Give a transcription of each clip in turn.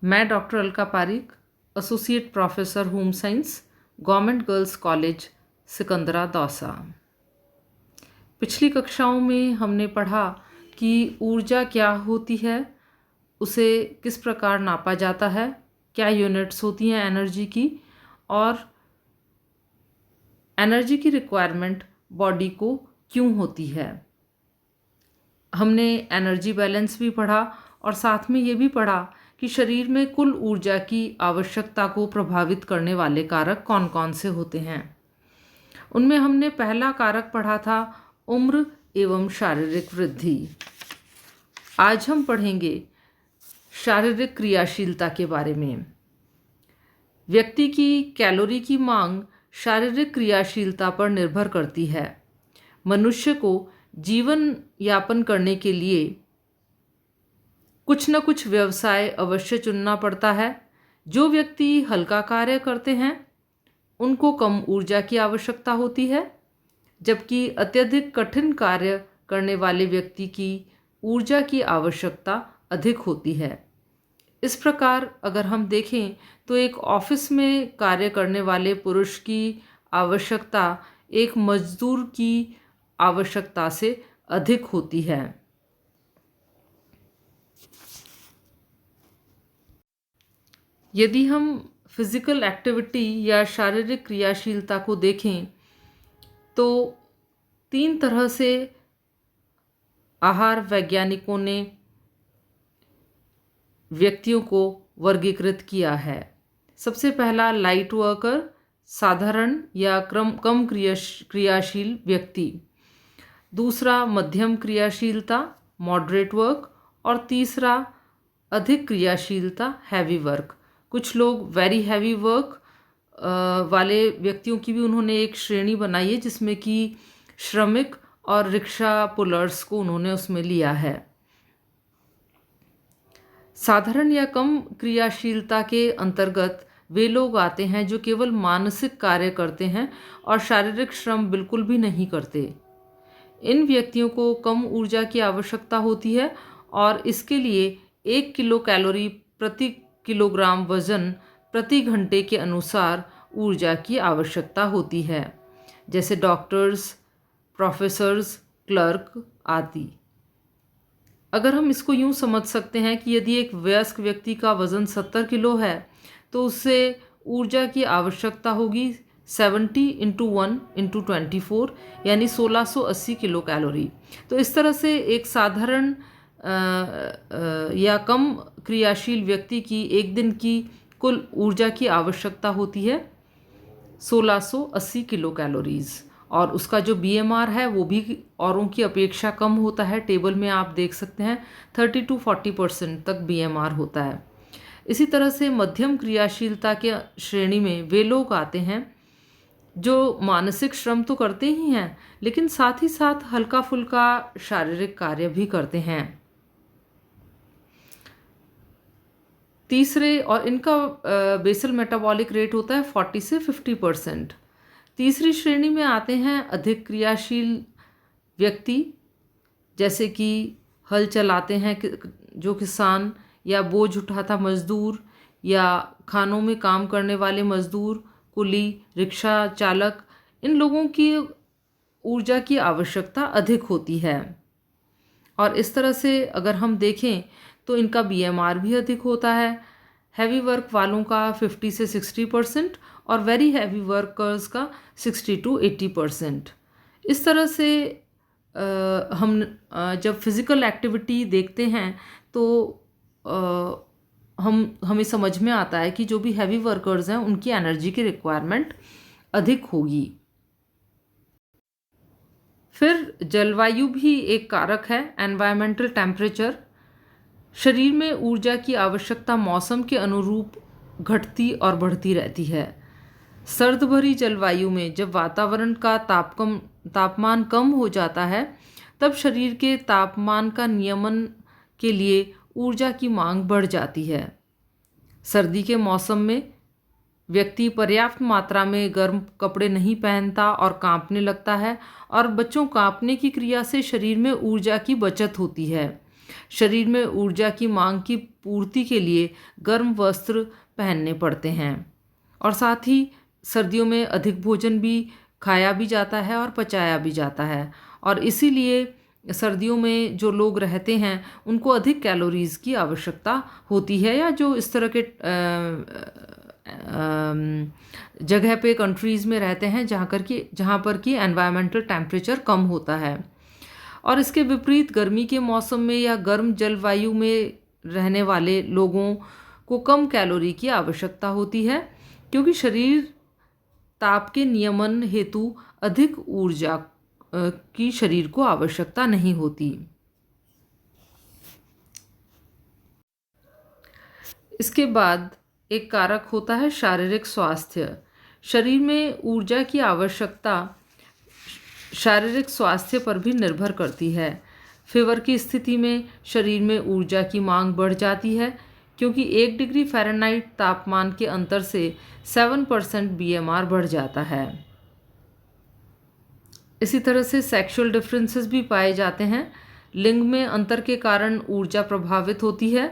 मैं doctor Alka Pareek, associate professor home science, government girls college Sikandra Dausa. पिछली कक्षाओं में हमने पढ़ा कि ऊर्जा क्या होती है, उसे किस प्रकार नापा जाता है, क्या यूनिट्स होती हैं एनर्जी की, और एनर्जी की रिक्वायरमेंट बॉडी को क्यों होती है। हमने एनर्जी बैलेंस भी पढ़ा और साथ में ये भी पढ़ा कि शरीर में कुल ऊर्जा की आवश्यकता को प्रभावित करने वाले कारक कौन कौन से होते हैं। उनमें हमने पहला कारक पढ़ा था उम्र एवं शारीरिक वृद्धि। आज हम पढ़ेंगे शारीरिक क्रियाशीलता के बारे में। व्यक्ति की कैलोरी की मांग शारीरिक क्रियाशीलता पर निर्भर करती है। मनुष्य को जीवन यापन करने के लिए कुछ न कुछ व्यवसाय अवश्य चुनना पड़ता है। जो व्यक्ति हल्का कार्य करते हैं उनको कम ऊर्जा की आवश्यकता होती है, जबकि अत्यधिक कठिन कार्य करने वाले व्यक्ति की ऊर्जा की आवश्यकता अधिक होती है। इस प्रकार अगर हम देखें तो एक ऑफिस में कार्य करने वाले पुरुष की आवश्यकता एक मजदूर की आवश्यकता से अधिक होती है। यदि हम फिजिकल एक्टिविटी या शारीरिक क्रियाशीलता को देखें तो 3 तरह से आहार वैज्ञानिकों ने व्यक्तियों को वर्गीकृत किया है। सबसे पहला लाइट वर्कर, साधारण या कम क्रियाशील व्यक्ति। दूसरा मध्यम क्रियाशीलता, मॉडरेट वर्क। और तीसरा अधिक क्रियाशीलता, हैवी वर्क। कुछ लोग वेरी हैवी वर्क वाले व्यक्तियों की भी उन्होंने एक श्रेणी बनाई है, जिसमें कि श्रमिक और रिक्शा पुलर्स को उन्होंने उसमें लिया है। साधारण या कम क्रियाशीलता के अंतर्गत वे लोग आते हैं जो केवल मानसिक कार्य करते हैं और शारीरिक श्रम बिल्कुल भी नहीं करते। इन व्यक्तियों को कम ऊर्जा की आवश्यकता होती है और इसके लिए 1 किलो कैलोरी प्रति किलोग्राम वजन प्रति घंटे के अनुसार ऊर्जा की आवश्यकता होती है, जैसे डॉक्टर्स, प्रोफेसर्स, क्लर्क आदि। अगर हम इसको यूँ समझ सकते हैं कि यदि एक वयस्क व्यक्ति का वज़न 70 किलो है तो उससे ऊर्जा की आवश्यकता होगी 70 × 1 × 24 यानी 1680 किलो कैलोरी। तो इस तरह से एक साधारण या कम क्रियाशील व्यक्ति की एक दिन की कुल ऊर्जा की आवश्यकता होती है 1680 किलो कैलोरीज़। और उसका जो BMR है वो भी औरों की अपेक्षा कम होता है। टेबल में आप देख सकते हैं 30 to 40% तक BMR होता है। इसी तरह से मध्यम क्रियाशीलता के श्रेणी में वे लोग आते हैं जो मानसिक श्रम तो करते ही हैं, लेकिन साथ ही साथ हल्का फुल्का शारीरिक कार्य भी करते हैं। तीसरे और इनका बेसल मेटाबॉलिक रेट होता है 40 से 50%। तीसरी श्रेणी में आते हैं अधिक क्रियाशील व्यक्ति, जैसे कि हल चलाते हैं जो किसान, या बोझ उठाता मजदूर, या खानों में काम करने वाले मजदूर, कुली, रिक्शा चालक। इन लोगों की ऊर्जा की आवश्यकता अधिक होती है। और इस तरह से अगर हम देखें तो इनका BMR भी अधिक होता है। हैवी वर्क वालों का 50 से 60% और वेरी हैवी वर्कर्स का 60 to 80%। इस तरह से हम जब फिज़िकल एक्टिविटी देखते हैं तो हमें समझ में आता है कि जो भी हैवी वर्कर्स हैं उनकी एनर्जी की रिक्वायरमेंट अधिक होगी। फिर जलवायु भी एक कारक है, एनवायरमेंटल टेम्परेचर। शरीर में ऊर्जा की आवश्यकता मौसम के अनुरूप घटती और बढ़ती रहती है। सर्द भरी जलवायु में जब वातावरण का तापमान कम हो जाता है तब शरीर के तापमान का नियमन के लिए ऊर्जा की मांग बढ़ जाती है। सर्दी के मौसम में व्यक्ति पर्याप्त मात्रा में गर्म कपड़े नहीं पहनता और कांपने लगता है, और बच्चों कांपने की क्रिया से शरीर में ऊर्जा की बचत होती है। शरीर में ऊर्जा की मांग की पूर्ति के लिए गर्म वस्त्र पहनने पड़ते हैं और साथ ही सर्दियों में अधिक भोजन भी खाया भी जाता है और पचाया भी जाता है, और इसीलिए सर्दियों में जो लोग रहते हैं उनको अधिक कैलोरीज़ की आवश्यकता होती है, या जो इस तरह के जगह पे कंट्रीज़ में रहते हैं जहाँ पर कि एनवायरमेंटल टेम्परेचर कम होता है। और इसके विपरीत गर्मी के मौसम में या गर्म जलवायु में रहने वाले लोगों को कम कैलोरी की आवश्यकता होती है, क्योंकि शरीर ताप के नियमन हेतु अधिक ऊर्जा की शरीर को आवश्यकता नहीं होती। इसके बाद एक कारक होता है शारीरिक स्वास्थ्य। शरीर में ऊर्जा की आवश्यकता शारीरिक स्वास्थ्य पर भी निर्भर करती है। फीवर की स्थिति में शरीर में ऊर्जा की मांग बढ़ जाती है, क्योंकि 1 डिग्री फ़ारेनहाइट तापमान के अंतर से 7% BMR बढ़ जाता है। इसी तरह से सेक्सुअल डिफरेंसेस भी पाए जाते हैं। लिंग में अंतर के कारण ऊर्जा प्रभावित होती है।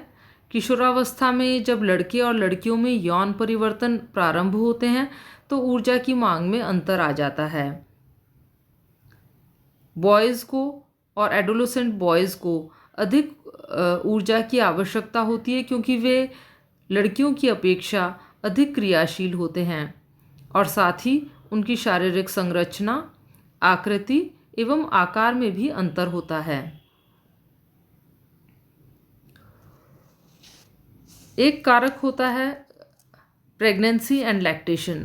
किशोरावस्था में जब लड़के और लड़कियों में यौन परिवर्तन प्रारंभ होते हैं तो ऊर्जा की मांग में अंतर आ जाता है। बॉयज़ को और एडोलेसेंट बॉयज़ को अधिक ऊर्जा की आवश्यकता होती है, क्योंकि वे लड़कियों की अपेक्षा अधिक क्रियाशील होते हैं और साथ ही उनकी शारीरिक संरचना, आकृति एवं आकार में भी अंतर होता है। एक कारक होता है प्रेगनेंसी एंड लैक्टेशन।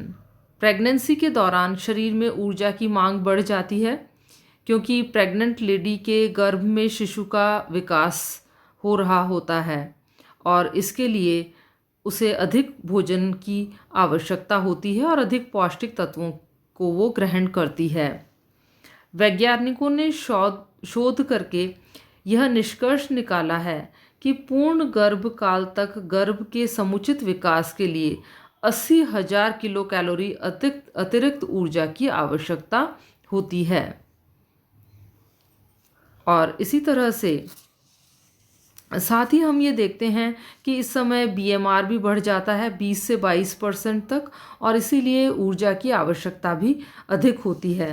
प्रेगनेंसी के दौरान शरीर में ऊर्जा की मांग बढ़ जाती है, क्योंकि प्रेग्नेंट लेडी के गर्भ में शिशु का विकास हो रहा होता है और इसके लिए उसे अधिक भोजन की आवश्यकता होती है और अधिक पौष्टिक तत्वों को वो ग्रहण करती है। वैज्ञानिकों ने शोध करके यह निष्कर्ष निकाला है कि पूर्ण गर्भकाल तक गर्भ के समुचित विकास के लिए 80,000 किलो कैलोरी अतिरिक्त ऊर्जा की आवश्यकता होती है। और इसी तरह से साथ ही हम ये देखते हैं कि इस समय BMR भी बढ़ जाता है 20 से 22% तक, और इसीलिए ऊर्जा की आवश्यकता भी अधिक होती है।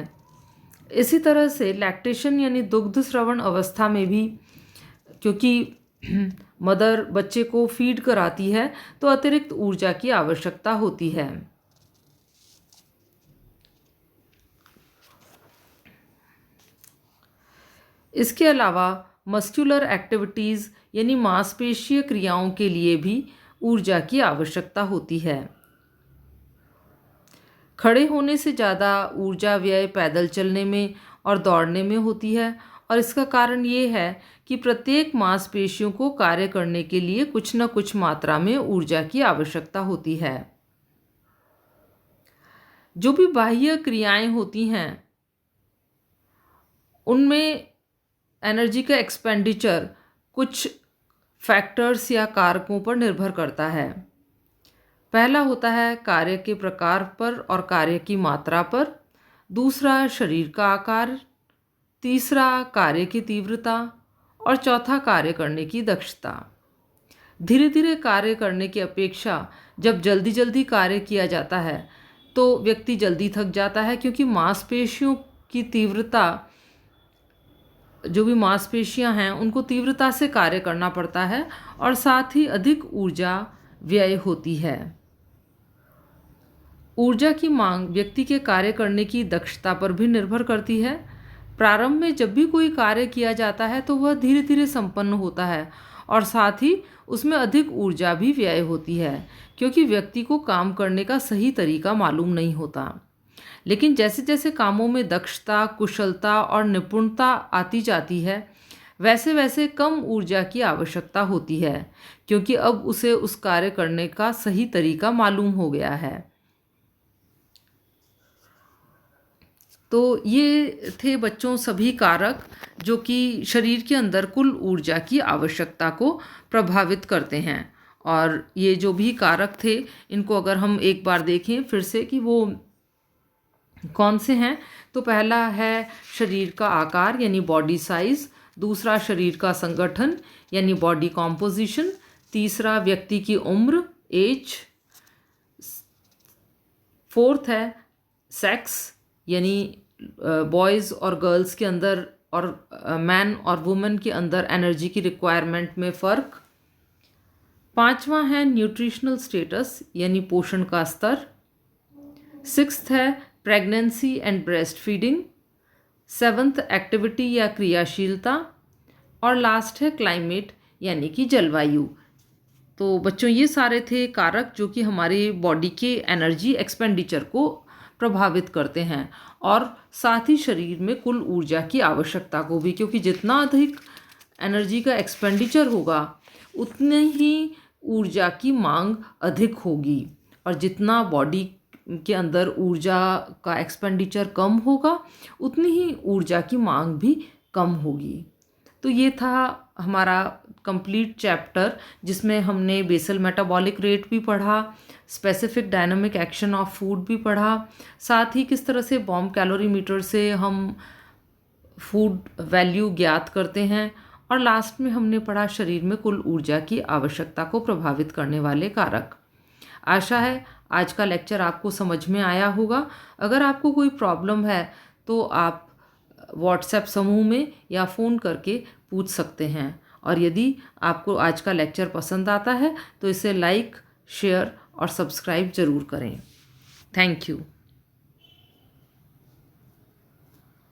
इसी तरह से लैक्टेशन यानी दुग्ध स्रवण अवस्था में भी, क्योंकि मदर बच्चे को फीड कराती है तो अतिरिक्त ऊर्जा की आवश्यकता होती है। इसके अलावा मस्कुलर एक्टिविटीज़ यानी मांसपेशीय क्रियाओं के लिए भी ऊर्जा की आवश्यकता होती है। खड़े होने से ज़्यादा ऊर्जा व्यय पैदल चलने में और दौड़ने में होती है, और इसका कारण ये है कि प्रत्येक मांसपेशियों को कार्य करने के लिए कुछ न कुछ मात्रा में ऊर्जा की आवश्यकता होती है। जो भी बाह्य क्रियाएं होती हैं उनमें एनर्जी का एक्सपेंडिचर कुछ फैक्टर्स या कारकों पर निर्भर करता है। पहला होता है कार्य के प्रकार पर और कार्य की मात्रा पर, दूसरा शरीर का आकार, तीसरा कार्य की तीव्रता और चौथा कार्य करने की दक्षता। धीरे धीरे कार्य करने की अपेक्षा जब जल्दी जल्दी कार्य किया जाता है तो व्यक्ति जल्दी थक जाता है, क्योंकि मांसपेशियों की तीव्रता, जो भी मांसपेशियां हैं उनको तीव्रता से कार्य करना पड़ता है और साथ ही अधिक ऊर्जा व्यय होती है। ऊर्जा की मांग व्यक्ति के कार्य करने की दक्षता पर भी निर्भर करती है। प्रारंभ में जब भी कोई कार्य किया जाता है तो वह धीरे धीरे संपन्न होता है और साथ ही उसमें अधिक ऊर्जा भी व्यय होती है, क्योंकि व्यक्ति को काम करने का सही तरीका मालूम नहीं होता। लेकिन जैसे जैसे कामों में दक्षता, कुशलता और निपुणता आती जाती है, वैसे वैसे कम ऊर्जा की आवश्यकता होती है, क्योंकि अब उसे उस कार्य करने का सही तरीका मालूम हो गया है। तो ये थे बच्चों सभी कारक जो कि शरीर के अंदर कुल ऊर्जा की आवश्यकता को प्रभावित करते हैं। और ये जो भी कारक थे इनको अगर हम एक बार देखें फिर से कि वो कौन से हैं, तो पहला है शरीर का आकार यानी बॉडी साइज़, दूसरा शरीर का संगठन यानी बॉडी कॉम्पोजिशन, तीसरा व्यक्ति की उम्र एज, फोर्थ है सेक्स यानी बॉयज़ और गर्ल्स के अंदर और मैन और वुमेन के अंदर एनर्जी की रिक्वायरमेंट में फ़र्क, पांचवा है न्यूट्रिशनल स्टेटस यानी पोषण का स्तर, सिक्स्थ है pregnancy and breast feeding, seventh activity या क्रियाशीलता, और लास्ट है क्लाइमेट यानी कि जलवायु। तो बच्चों ये सारे थे कारक जो कि हमारी बॉडी के एनर्जी एक्सपेंडिचर को प्रभावित करते हैं और साथ ही शरीर में कुल ऊर्जा की आवश्यकता को भी, क्योंकि जितना अधिक एनर्जी का एक्सपेंडिचर होगा उतनी ही ऊर्जा की मांग अधिक होगी, और जितना बॉडी के अंदर ऊर्जा का एक्सपेंडिचर कम होगा उतनी ही ऊर्जा की मांग भी कम होगी। तो ये था हमारा कंप्लीट चैप्टर जिसमें हमने बेसल मेटाबॉलिक रेट भी पढ़ा, specific dynamic action of food भी पढ़ा, साथ ही किस तरह से बॉम्ब कैलोरीमीटर से हम फूड वैल्यू ज्ञात करते हैं, और लास्ट में हमने पढ़ा शरीर में कुल ऊर्जा की आवश्यकता को प्रभावित करने वाले कारक। आशा है आज का लेक्चर आपको समझ में आया होगा। अगर आपको कोई प्रॉब्लम है तो आप व्हाट्सएप समूह में या फ़ोन करके पूछ सकते हैं, और यदि आपको आज का लेक्चर पसंद आता है तो इसे लाइक, शेयर और सब्सक्राइब ज़रूर करें। Thank you.